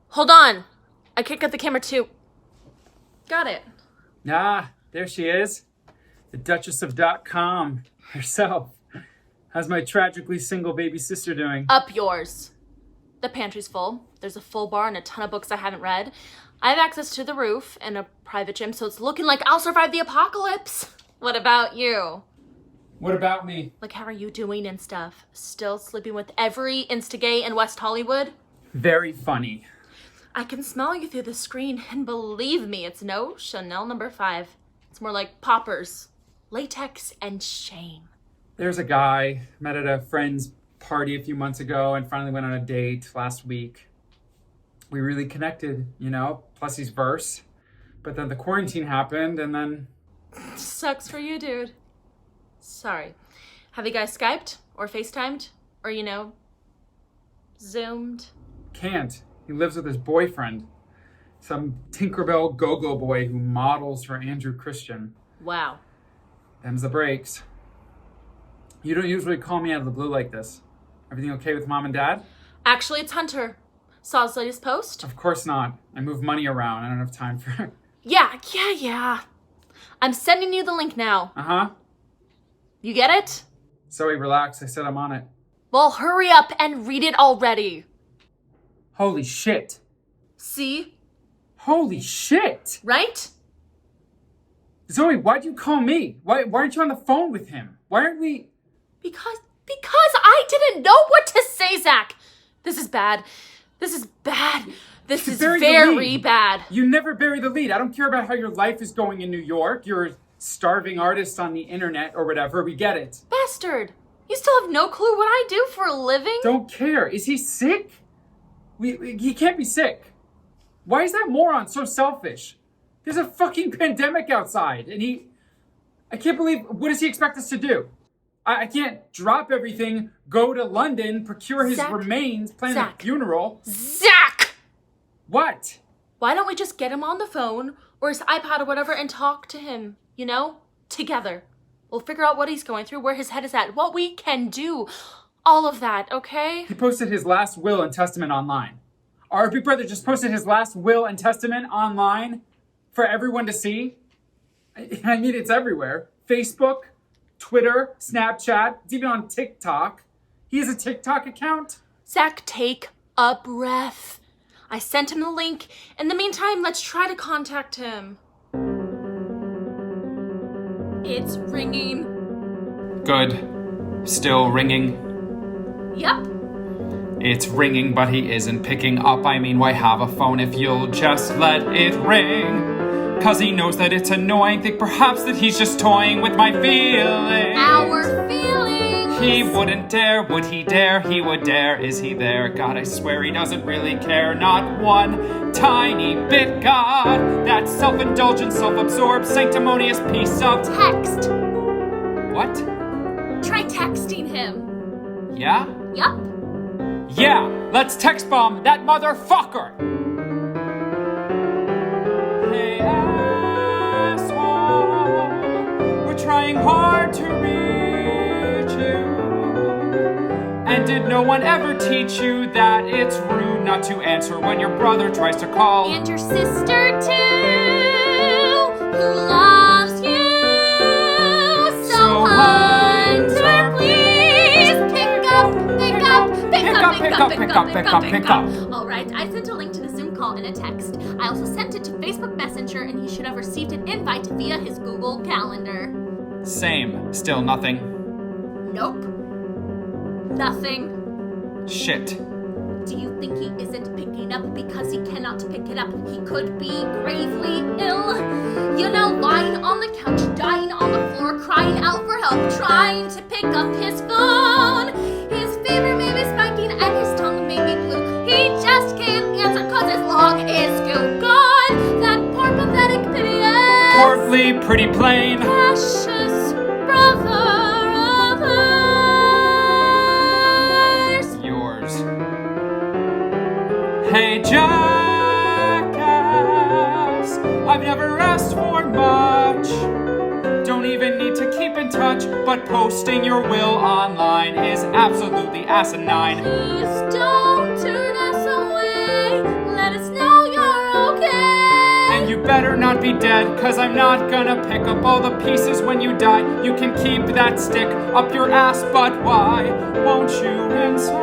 Hold on. I can't get the camera too. Got it. Ah, there she is. The Duchess of .com herself. How's my tragically single baby sister doing? Up yours. The pantry's full. There's a full bar and a ton of books I haven't read. I have access to the roof and a private gym, so it's looking like I'll survive the apocalypse. What about you? What about me? Like, how are you doing and stuff? Still sleeping with every insta-gay in West Hollywood? Very funny. I can smell you through the screen, and believe me, it's no Chanel No. 5. It's more like poppers, latex, and shame. There's a guy met at a friend's party a few months ago and finally went on a date last week. We really connected, you know, plus he's verse. But then the quarantine happened and then... Sucks for you, dude. Sorry. Have you guys Skyped or FaceTimed or, Zoomed? Can't. He lives with his boyfriend. Some Tinkerbell go-go boy who models for Andrew Christian. Wow. Them's the breaks. You don't usually call me out of the blue like this. Everything okay with mom and dad? Actually, it's Hunter. Saw his latest post? Of course not. I move money around. I don't have time for it. Yeah. I'm sending you the link now. Uh-huh. You get it? Zoe, relax. I said I'm on it. Well, hurry up and read it already. Holy shit. See? Holy shit. Right? Zoe, why'd you call me? Why aren't you on the phone with him? Why aren't we... Because I didn't know what to say, Zach. This is bad. This is very bad. You never bury the lead. I don't care about how your life is going in New York. You're a starving artist on the internet or whatever. We get it. Bastard. You still have no clue what I do for a living? Don't care. Is he sick? He can't be sick. Why is that moron so selfish? There's a fucking pandemic outside and I can't believe, what does he expect us to do? I can't drop everything, go to London, procure his remains, plan a funeral. Zach! What? Why don't we just get him on the phone or his iPad or whatever and talk to him, together? We'll figure out what he's going through, where his head is at, what we can do. All of that, okay? He posted his last will and testament online. Our big brother just posted his last will and testament online for everyone to see. I mean, it's everywhere. Facebook, Twitter, Snapchat, it's even on TikTok. He has a TikTok account? Zach, take a breath. I sent him the link. In the meantime, let's try to contact him. It's ringing. Good. Still ringing. Yep. It's ringing, but he isn't picking up. I mean, why have a phone if you'll just let it ring? 'Cause he knows that it's annoying. Think perhaps that he's just toying with my feelings. Our feelings. He wouldn't dare, would he dare? He would dare, is he there? God, I swear he doesn't really care. Not one tiny bit, God. That self-indulgent, self-absorbed, sanctimonious piece of... Text. What? Try texting him. Yeah? Yup. Yeah, let's text bomb that motherfucker! Hey, asshole, we're trying hard to reach you. And did no one ever teach you that it's rude not to answer when your brother tries to call? And your sister too, who loves you. So Hunter, please pick up. All right, I sent a link to the Zoom call in a text. I also sent it to Facebook Messenger, and he should have received an invite via his Google Calendar. Same. Still nothing. Nope. Nothing. Shit. Do you think he isn't picking up because he cannot pick it up? He could be gravely ill. Lying on the couch, dying on the floor, crying out for help, trying to pick up his phone. His fever may be spiking and his tongue may be blue. He just can't answer 'cause his log is still gone. That poor pathetic piteous, Portly, pretty plain, precious brother of ours. Yours. Hey, jackass, I've never asked for much. Don't even need to keep in touch, but posting your will online is absolutely asinine. Please don't turn us away. Let us better not be dead, 'cause I'm not gonna pick up all the pieces when you die. You can keep that stick up your ass, but why won't you answer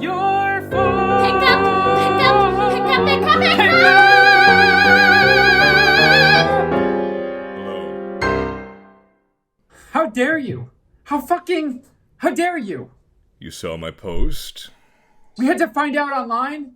your phone? Pick up, pick up, pick up, pick up, pick up! How dare you? How dare you? You saw my post? We had to find out online?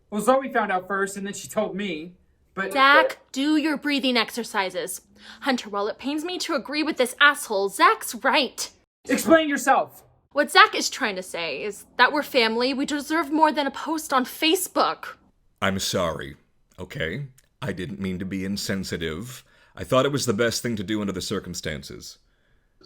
Well, Zoe found out first, and then she told me, but... Zach, do your breathing exercises. Hunter, while it pains me to agree with this asshole, Zach's right. Explain yourself. What Zach is trying to say is that we're family. We deserve more than a post on Facebook. I'm sorry, okay? I didn't mean to be insensitive. I thought it was the best thing to do under the circumstances.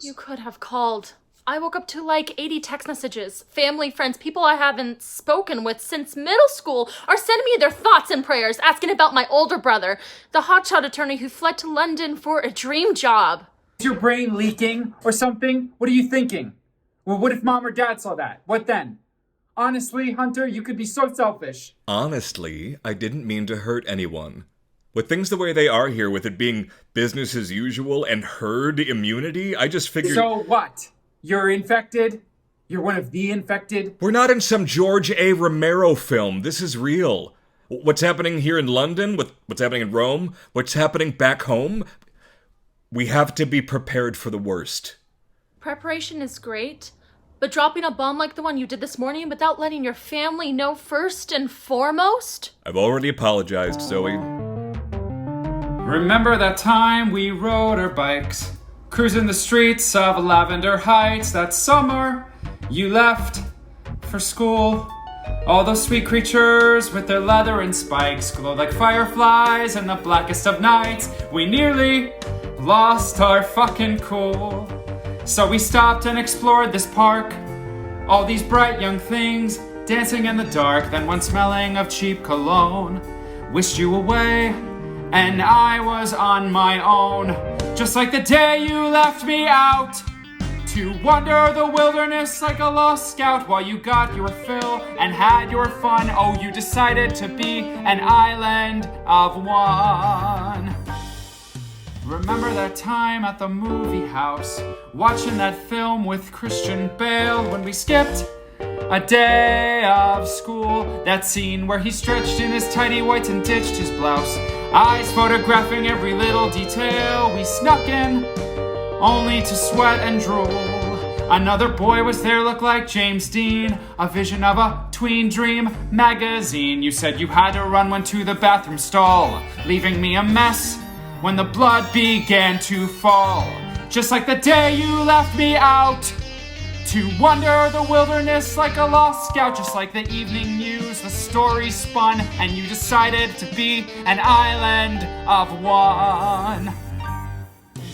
You could have called. I woke up to like 80 text messages. Family, friends, people I haven't spoken with since middle school are sending me their thoughts and prayers, asking about my older brother, the hotshot attorney who fled to London for a dream job. Is your brain leaking or something? What are you thinking? Well, what if mom or dad saw that? What then? Honestly, Hunter, you could be so selfish. Honestly, I didn't mean to hurt anyone. With things the way they are here, with it being business as usual and herd immunity, I just figured... So what? You're infected? You're one of the infected? We're not in some George A. Romero film. This is real. What's happening here in London, what's happening in Rome, what's happening back home, we have to be prepared for the worst. Preparation is great, but dropping a bomb like the one you did this morning without letting your family know first and foremost? I've already apologized, Zoe. Remember that time we rode our bikes, cruising the streets of Lavender Heights that summer you left for school? All those sweet creatures with their leather and spikes glowed like fireflies in the blackest of nights. We nearly lost our fucking cool. So we stopped and explored this park. All these bright young things dancing in the dark, then one smelling of cheap cologne. Wished you away, and I was on my own. Just like the day you left me out to wander the wilderness like a lost scout while you got your fill and had your fun. Oh, you decided to be an island of one. Remember that time at the movie house, watching that film with Christian Bale when we skipped a day of school? That scene where he stretched in his tidy whities and ditched his blouse, eyes photographing every little detail. We snuck in, only to sweat and drool. Another boy was there, looked like James Dean, a vision of a tween dream magazine. You said you had to run, went to the bathroom stall, leaving me a mess when the blood began to fall. Just like the day you left me out to wander the wilderness like a lost scout. Just like the evening news, the story spun, and you decided to be an island of one.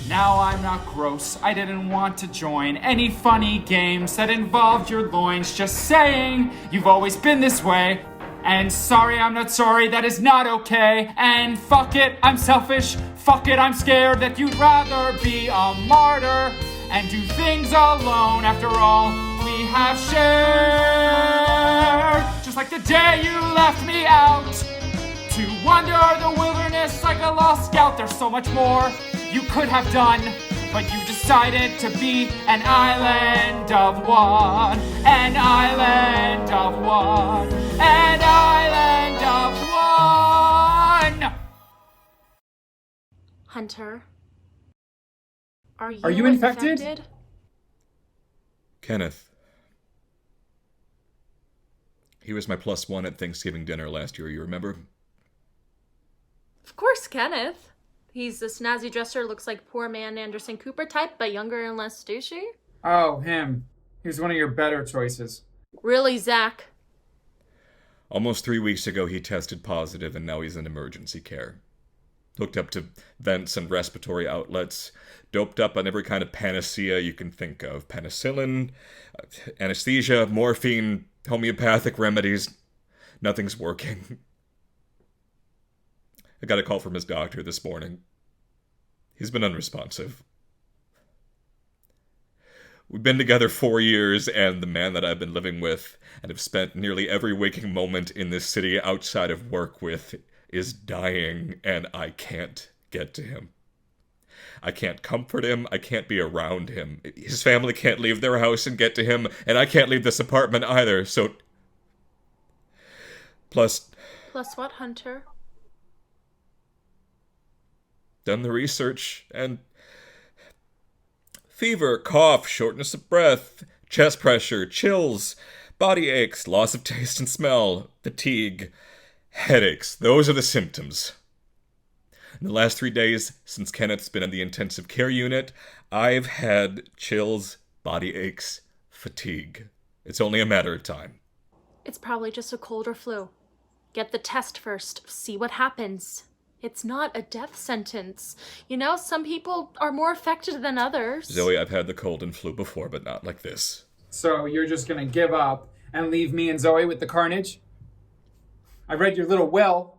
Now I'm not gross, I didn't want to join any funny games that involved your loins. Just saying, you've always been this way. And sorry, I'm not sorry, that is not okay. And fuck it, I'm selfish. Fuck it, I'm scared that you'd rather be a martyr and do things alone. After all we have shared. Just like the day you left me out to wander the wilderness like a lost scout. There's so much more you could have done, but you decided to be an island of one. An island of one. An island of one. Hunter, are you infected? Kenneth. He was my +1 at Thanksgiving dinner last year, you remember? Of course, Kenneth. He's a snazzy dresser, looks like poor man Anderson Cooper type, but younger and less douchey. Oh, him. He was one of your better choices. Really, Zach? Almost 3 weeks ago, he tested positive, and now he's in emergency care. Hooked up to vents and respiratory outlets, doped up on every kind of panacea you can think of. Penicillin, anesthesia, morphine, homeopathic remedies. Nothing's working. I got a call from his doctor this morning. He's been unresponsive. We've been together 4 years, and the man that I've been living with and have spent nearly every waking moment in this city outside of work with is dying, and I can't get to him. I can't comfort him. I can't be around him. His family can't leave their house and get to him, and I can't leave this apartment either, so... Plus what, Hunter? Done the research, and... fever, cough, shortness of breath, chest pressure, chills, body aches, loss of taste and smell, fatigue, headaches. Those are the symptoms. In the last 3 days, since Kenneth's been in the intensive care unit, I've had chills, body aches, fatigue. It's only a matter of time. It's probably just a cold or flu. Get the test first. See what happens. It's not a death sentence. You know, some people are more affected than others. Zoe, I've had the cold and flu before, but not like this. So you're just gonna give up and leave me and Zoe with the carnage? I read your little will.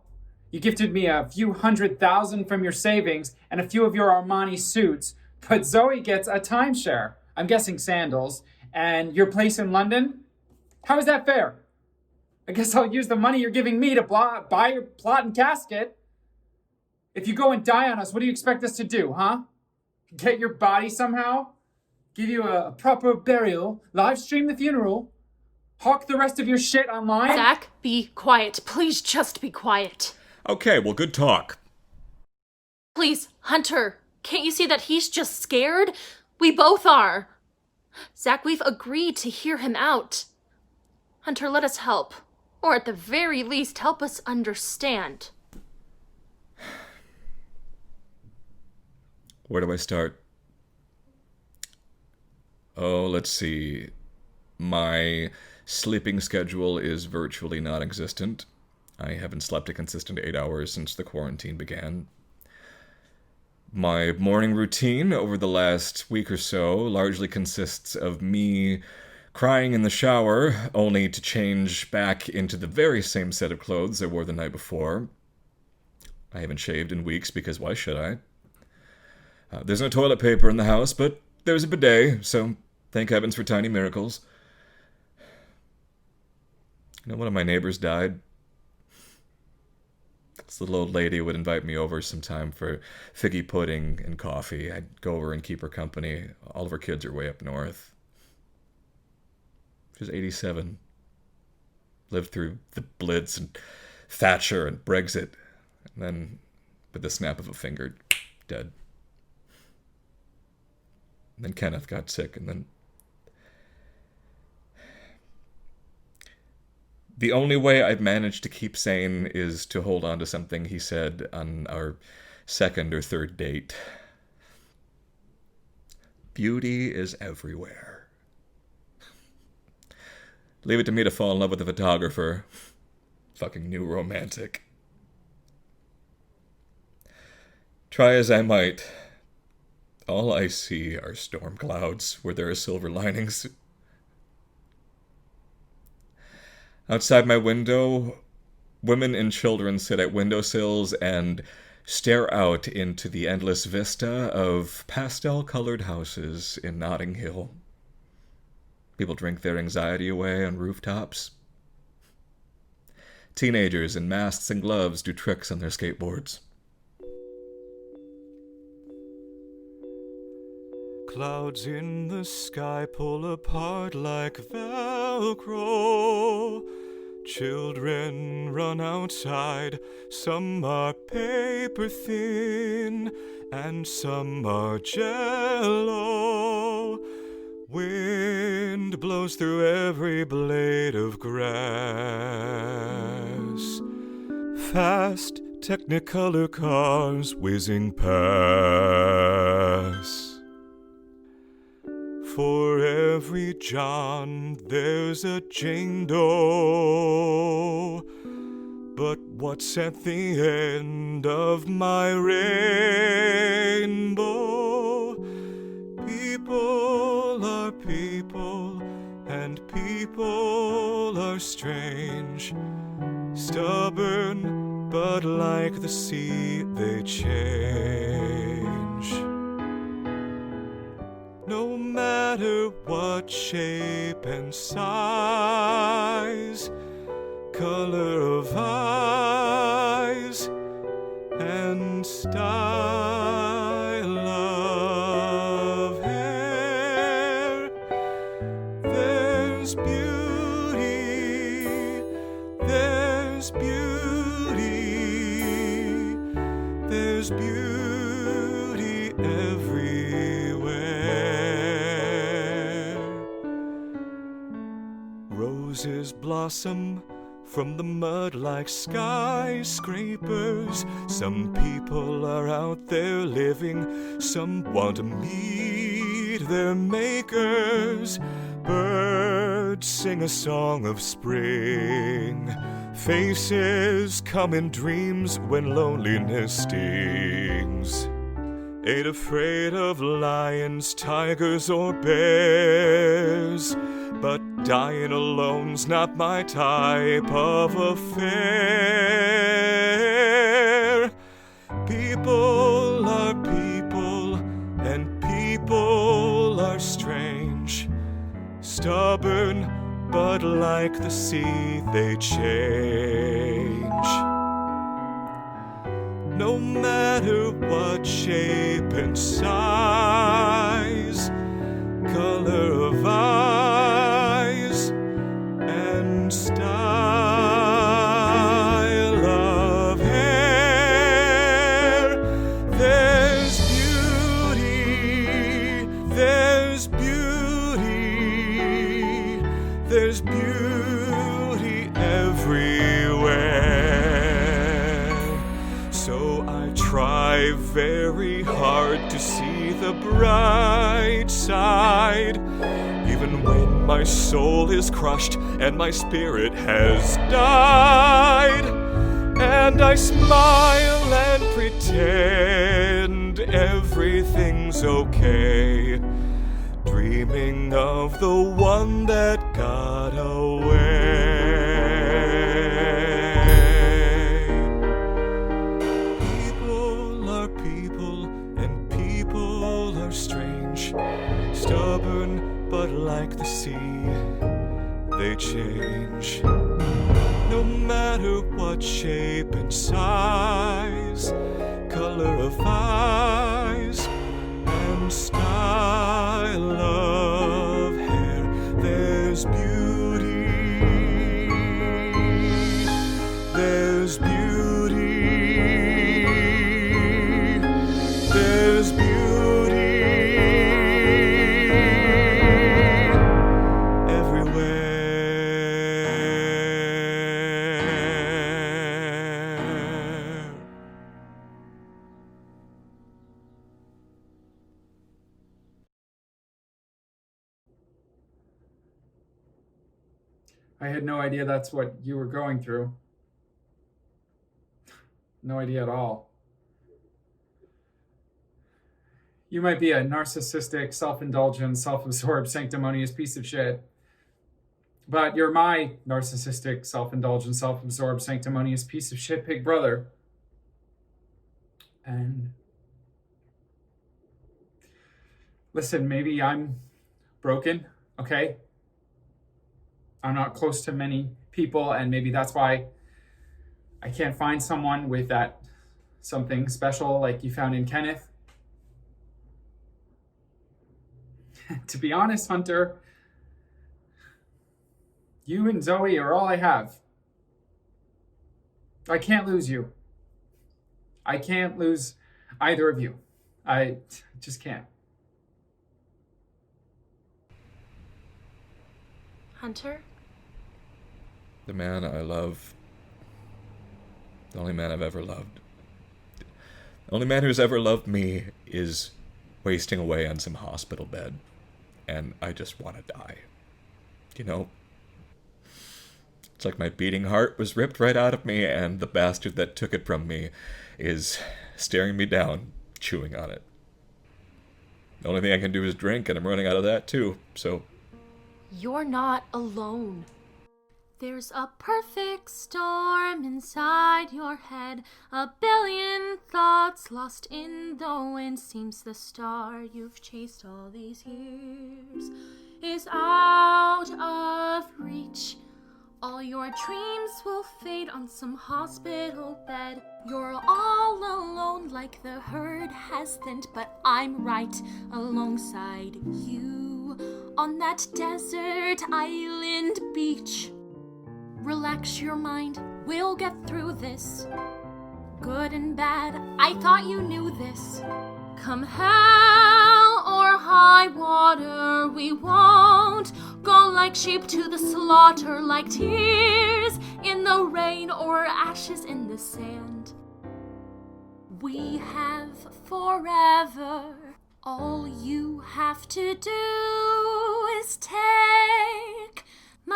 You gifted me a few $100,000 from your savings and a few of your Armani suits, but Zoe gets a timeshare. I'm guessing sandals. And your place in London? How is that fair? I guess I'll use the money you're giving me to buy your plot and casket. If you go and die on us, what do you expect us to do, huh? Get your body somehow? Give you a proper burial? Live stream the funeral? Hawk the rest of your shit online? Zach, be quiet. Please just be quiet. Okay, well, good talk. Please, Hunter, can't you see that he's just scared? We both are. Zach, we've agreed to hear him out. Hunter, let us help. Or at the very least, help us understand. Where do I start? Oh, let's see. My sleeping schedule is virtually non-existent. I haven't slept a consistent 8 hours since the quarantine began. My morning routine over the last week or so largely consists of me crying in the shower, only to change back into the very same set of clothes I wore the night before. I haven't shaved in weeks because why should I? There's no toilet paper in the house, but there's a bidet, so thank heavens for tiny miracles. You know, one of my neighbors died. This little old lady would invite me over sometime for figgy pudding and coffee. I'd go over and keep her company. All of her kids are way up north. She was 87. Lived through the Blitz and Thatcher and Brexit. And then, with the snap of a finger, dead. And then Kenneth got sick, and then... The only way I've managed to keep sane is to hold on to something he said on our second or third date. Beauty is everywhere. Leave it to me to fall in love with a photographer. Fucking new romantic. Try as I might, all I see are storm clouds where there are silver linings. Outside my window, women and children sit at windowsills and stare out into the endless vista of pastel-colored houses in Notting Hill. People drink their anxiety away on rooftops. Teenagers in masks and gloves do tricks on their skateboards. Clouds in the sky pull apart like Velcro. Children run outside, some are paper thin, and some are jello. Wind blows through every blade of grass. Fast Technicolor cars whizzing past. For every John, there's a Jane Doe. But what's at the end of my rainbow? People are people, and people are strange. Stubborn, but like the sea, they change. No matter what shape and size, color of eyes, style of hair. There's beauty, there's beauty, there's beauty everywhere. Roses blossom from the mud like skyscrapers. Some people are out there living, some want to meet their makers. Birds sing a song of spring. Faces come in dreams when loneliness stings. Ain't afraid of lions, tigers, or bears, but dying alone's not my type of affair. People are people, and people are strange. Stubborn, but like the sea, they change. No matter what shape and size, color of eyes, and style of hair, there's beauty, there's beauty, there's beauty everywhere. So I try very hard to see the bright side, even when my soul is crushed and my spirit has died. And I smile and pretend everything's okay, dreaming of the one that got away. People are people, and people are strange. Stubborn, but like the sea, they change. No matter what shape and size, color of eyes, and style of hair, there's beauty, there's beauty, there's beauty everywhere. I had no idea that's what you were going through. No idea at all. You might be a narcissistic, self-indulgent, self-absorbed, sanctimonious piece of shit, but you're my narcissistic, self-indulgent, self-absorbed, sanctimonious piece of shit big brother. And listen, maybe I'm broken, okay? I'm not close to many people, and maybe that's why I can't find someone with that something special like you found in Kenneth. To be honest, Hunter, you and Zoe are all I have. I can't lose you. I can't lose either of you. I just can't. Hunter? The man I love. The only man I've ever loved. The only man who's ever loved me is wasting away on some hospital bed. And I just want to die. You know? It's like my beating heart was ripped right out of me, and the bastard that took it from me is staring me down, chewing on it. The only thing I can do is drink, and I'm running out of that too, so... You're not alone. There's a perfect storm inside your head, a billion thoughts lost in the wind. Seems the star you've chased all these years is out of reach. All your dreams will fade on some hospital bed. You're all alone like like the herd has thinned, but I'm right alongside you on that desert island beach. Relax your mind, we'll get through this. Good and bad, I thought you knew this. Come hell or high water, we won't go like sheep to the slaughter, like tears in the rain or ashes in the sand. We have forever. All you have to do is take my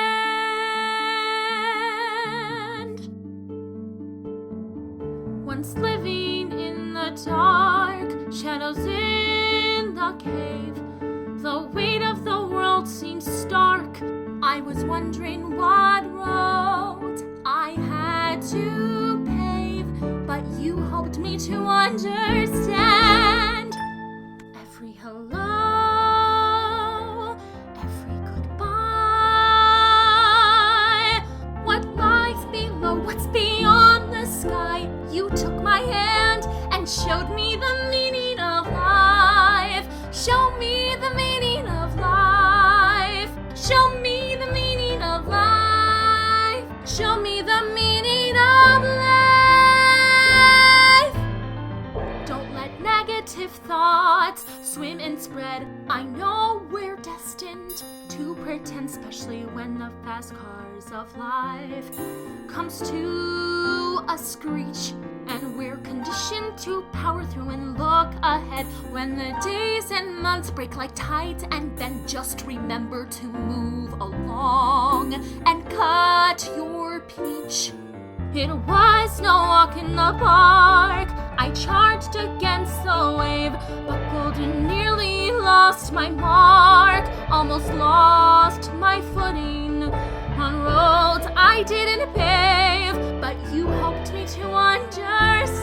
hand. Once living in the dark, shadows in the cave, the weight of the world seemed stark. I was wondering what road I had to pave, but you helped me to understand. Every hello, every goodbye, what lies below, what's beyond the sky. You took my hand and showed me the meaning of life. Show me the meaning of life. Show me the meaning of life. Show me the meaning of life. Don't let negative thoughts swim and spread. I know we're destined to pretend, especially when the fast cars of life comes to a screech, and we're conditioned to power through and look ahead. When the days and months break like tides and bend, just remember to move along and cut your peach. It was no walk in the park. I charged against the wave, buckled and nearly lost my mark. Almost lost my footing on roads I didn't pave, but you helped me to understand.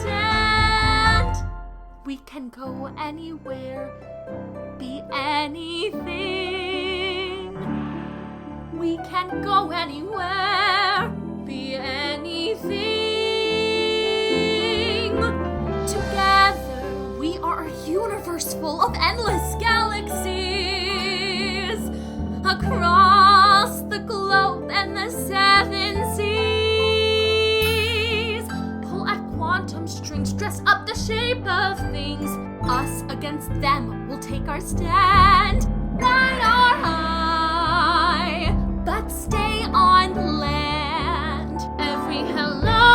We can go anywhere, be anything. We can go anywhere, be anything. Together, we are a universe full of endless galaxies. Across the globe and the 7 seas. Pull at quantum strings, dress up the shape of things. Us against them, we'll take our stand. Ride our high, but stay on land. Every hello,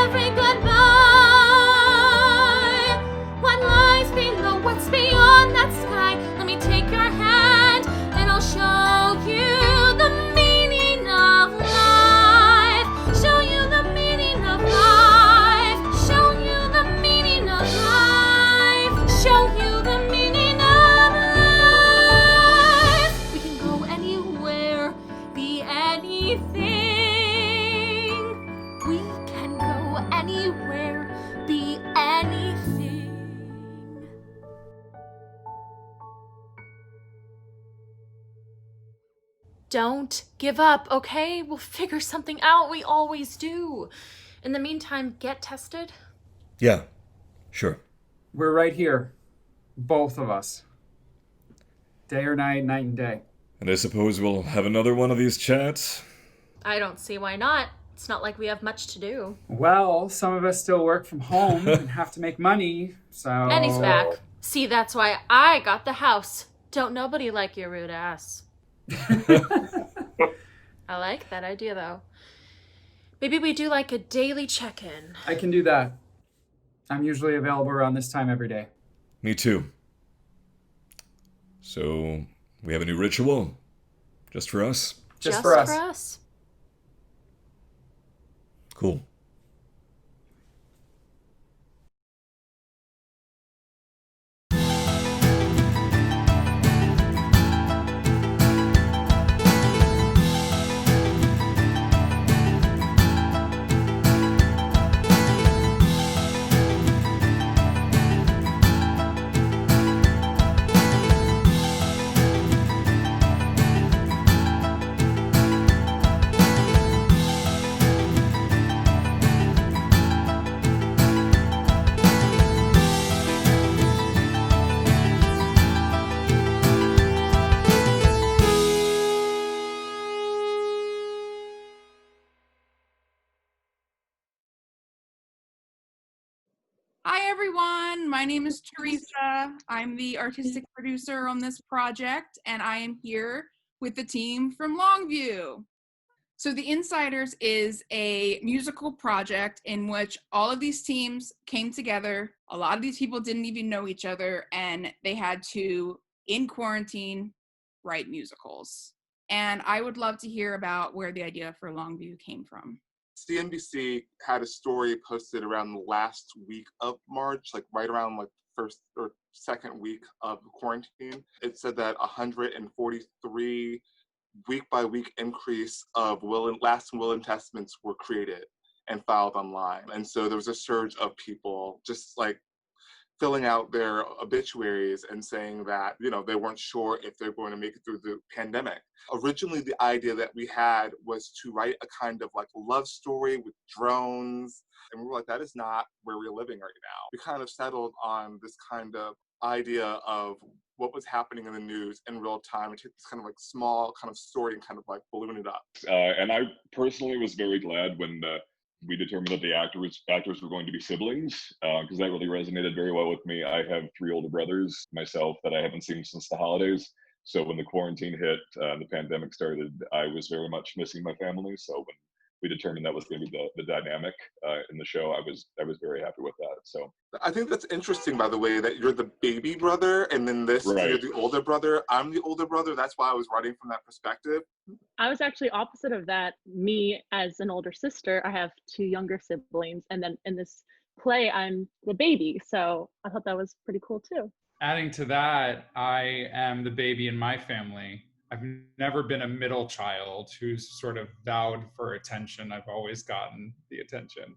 every goodbye. What lies below, what's beyond that sky? Let me take your hand, and I'll show you the meaning of life. Show you the meaning of life. Show you the meaning of life. Show you the meaning of life. We can go anywhere, be anything. We can go anywhere, be anything. Don't give up, okay? We'll figure something out. We always do. In the meantime, get tested. Yeah, sure. We're right here. Both of us. Day or night, night and day. And I suppose we'll have another one of these chats? I don't see why not. It's not like we have much to do. Well, some of us still work from home and have to make money, so... And he's back. See, that's why I got the house. Don't nobody like your rude ass. I like that idea, though. Maybe we do like a daily check-in. I can do that. I'm usually available around this time every day. Me too. So, we have a new ritual? Just for us? Just for us. Cool. Hi everyone, my name is Teresa. I'm the artistic producer on this project, and I am here with the team from Longview. So The Insiders is a musical project in which all of these teams came together. A lot of these people didn't even know each other, and they had to, in quarantine, write musicals. And I would love to hear about where the idea for Longview came from. CNBC had a story posted around the last week of March, like right around like the first or second week of quarantine. It said that 143 week by week increase of last will and testaments were created and filed online. And so there was a surge of people just like filling out their obituaries and saying that, they weren't sure if they're going to make it through the pandemic. Originally, the idea that we had was to write a kind of like love story with drones. And we were like, that is not where we're living right now. We kind of settled on this kind of idea of what was happening in the news in real time and take this kind of like small kind of story and kind of like balloon it up. And I personally was very glad when we determined that the actors were going to be siblings, because that really resonated very well with me. I have 3 older brothers myself that I haven't seen since the holidays. So when the quarantine hit, the pandemic started, I was very much missing my family. So when we determined that was going to be the dynamic in the show, I was very happy with that. So I think that's interesting, by the way, that you're the baby brother, and then you're the older brother. I'm the older brother. That's why I was writing from that perspective. I was actually opposite of that. Me as an older sister, I have 2 younger siblings, and then in this play, I'm the baby. So I thought that was pretty cool too. Adding to that, I am the baby in my family. I've never been a middle child who's sort of vowed for attention. I've always gotten the attention.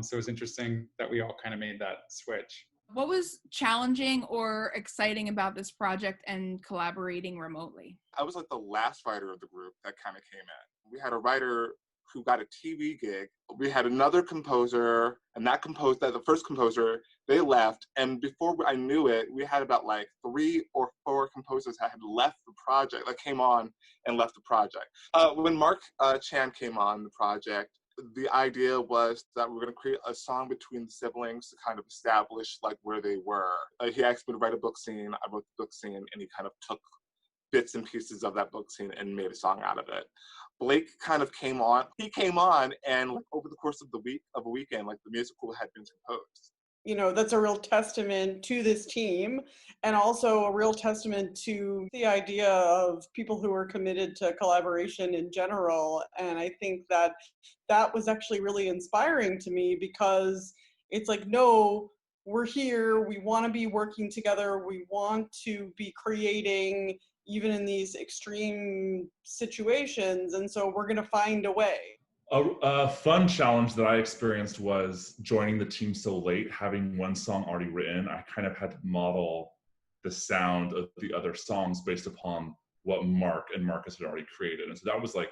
So it's interesting that we all kind of made that switch. What was challenging or exciting about this project and collaborating remotely? I was like the last writer of the group that kind of came in. We had a writer who got a TV gig. We had another composer, and the first composer, they left. And before I knew it, we had about like 3 or 4 composers that had left the project, that came on and left the project. When Marc Chan came on the project, the idea was that we're going to create a song between the siblings to kind of establish like where they were. He asked me to write a book scene. I wrote the book scene, and he kind of took bits and pieces of that book scene and made a song out of it. Blake kind of came on. He came on, and like over the course of a weekend, like the musical had been composed. That's a real testament to this team, and also a real testament to the idea of people who are committed to collaboration in general. And I think that was actually really inspiring to me, because it's like, no, we're here, we want to be working together, we want to be creating even in these extreme situations, and so we're going to find a way. A fun challenge that I experienced was joining the team so late, having one song already written. I kind of had to model the sound of the other songs based upon what Marc and Marcus had already created. And so that was like,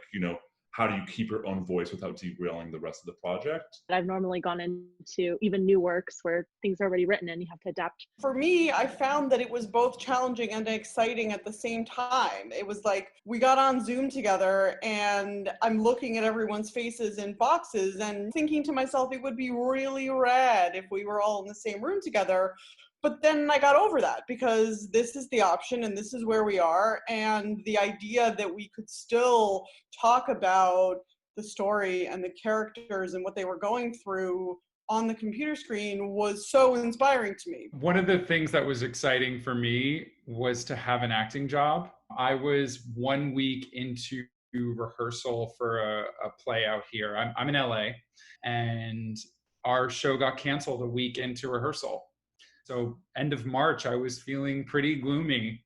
how do you keep your own voice without derailing the rest of the project? I've normally gone into even new works where things are already written and you have to adapt. For me, I found that it was both challenging and exciting at the same time. It was like we got on Zoom together, and I'm looking at everyone's faces in boxes and thinking to myself, it would be really rad if we were all in the same room together. But then I got over that, because this is the option and this is where we are. And the idea that we could still talk about the story and the characters and what they were going through on the computer screen was so inspiring to me. One of the things that was exciting for me was to have an acting job. I was 1 week into rehearsal for a play out here. I'm in LA, and our show got canceled a week into rehearsal. So end of March, I was feeling pretty gloomy.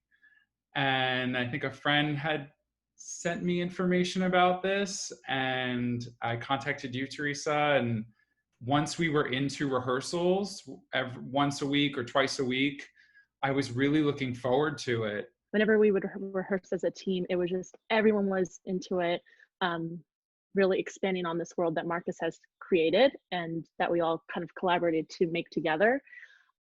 And I think a friend had sent me information about this, and I contacted you, Teresa. And once we were into rehearsals, once a week or twice a week, I was really looking forward to it. Whenever we would rehearse as a team, it was just everyone was into it, really expanding on this world that Marcus has created and that we all kind of collaborated to make together.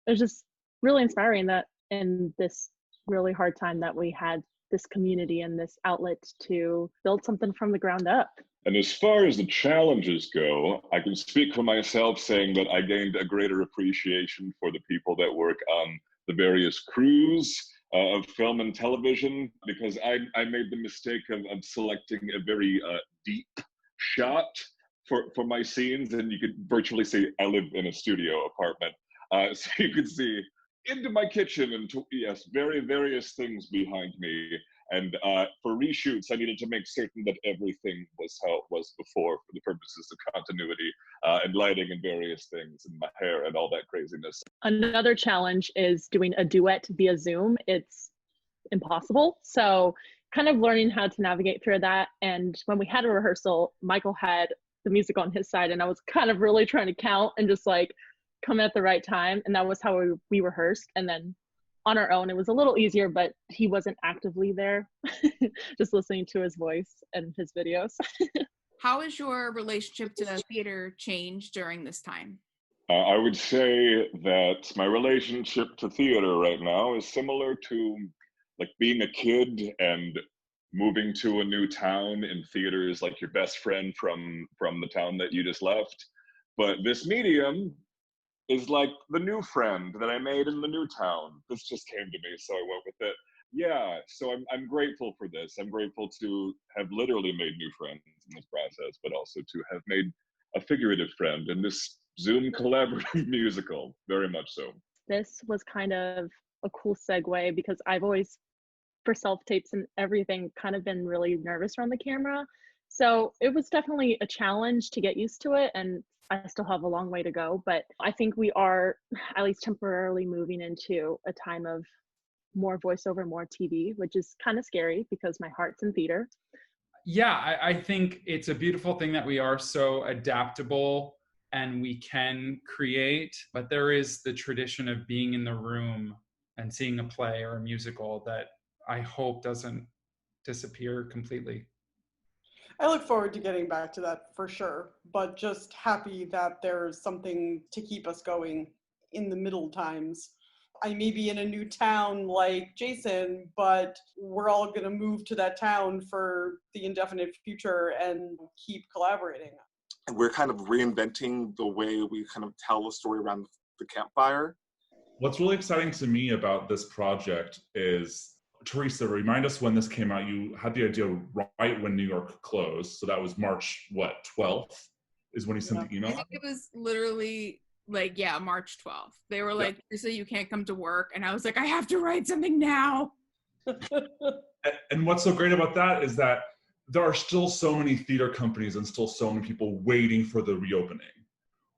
It was just really inspiring that in this really hard time that we had this community and this outlet to build something from the ground up. And as far as the challenges go, I can speak for myself saying that I gained a greater appreciation for the people that work on the various crews of film and television, because I made the mistake of selecting a very deep shot for my scenes, and you could virtually see I live in a studio apartment, so you could see into my kitchen and yes, various things behind me. And for reshoots, I needed to make certain that everything was how it was before for the purposes of continuity and lighting and various things and my hair and all that craziness. Another challenge is doing a duet via Zoom. It's impossible. So kind of learning how to navigate through that. And when we had a rehearsal, Michael had the music on his side, and I was kind of really trying to count and just like come at the right time. And that was how we rehearsed. And then on our own, it was a little easier, but he wasn't actively there, just listening to his voice and his videos. How has your relationship to theater changed during this time? I would say that my relationship to theater right now is similar to like being a kid and moving to a new town, and theater is like your best friend from the town that you just left. But this medium is like the new friend that I made in the new town. This just came to me, so I went with it. Yeah, so I'm grateful for this. I'm grateful to have literally made new friends in this process, but also to have made a figurative friend in this Zoom collaborative musical, very much so. This was kind of a cool segue because I've always, for self-tapes and everything, kind of been really nervous around the camera. So it was definitely a challenge to get used to it, and I still have a long way to go, but I think we are at least temporarily moving into a time of more voiceover, more TV, which is kind of scary because my heart's in theater. Yeah, I think it's a beautiful thing that we are so adaptable and we can create, but there is the tradition of being in the room and seeing a play or a musical that I hope doesn't disappear completely. I look forward to getting back to that for sure, but just happy that there's something to keep us going in the middle times. I may be in a new town like Jason, but we're all going to move to that town for the indefinite future and keep collaborating. And we're kind of reinventing the way we kind of tell the story around the campfire. What's really exciting to me about this project is, Teresa, remind us when this came out. You had the idea right when New York closed. So that was March, 12th is when you sent the email? I think it was literally like, March 12th. They were like, Teresa, you can't come to work. And I was like, I have to write something now. And what's so great about that is that there are still so many theater companies and still so many people waiting for the reopening,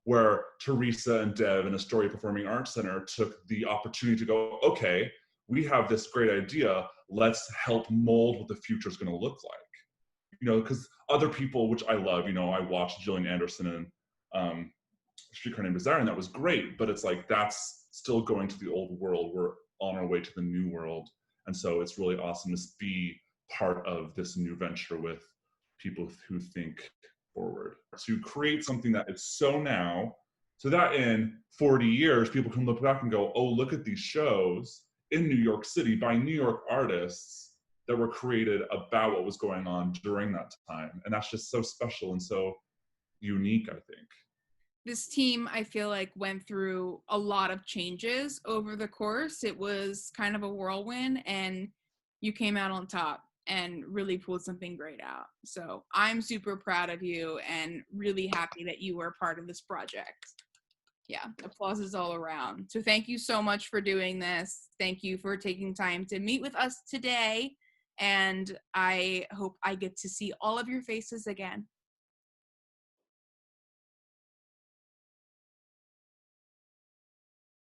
where Teresa and Dev and Astoria Performing Arts Center took the opportunity to go, okay, we have this great idea, let's help mold what the future is going to look like. Because other people, which I love, I watched Gillian Anderson and Streetcar Named Desire, and that was great, but it's like, that's still going to the old world. We're on our way to the new world. And so it's really awesome to be part of this new venture with people who think forward, to create something that is so now, so that in 40 years, people can look back and go, oh, look at these shows in New York City by New York artists that were created about what was going on during that time. And that's just so special and so unique, I think. This team, I feel like, went through a lot of changes over the course. It was kind of a whirlwind, and you came out on top and really pulled something great out. So I'm super proud of you and really happy that you were part of this project. Yeah, applauses all around. So thank you so much for doing this. Thank you for taking time to meet with us today. And I hope I get to see all of your faces again.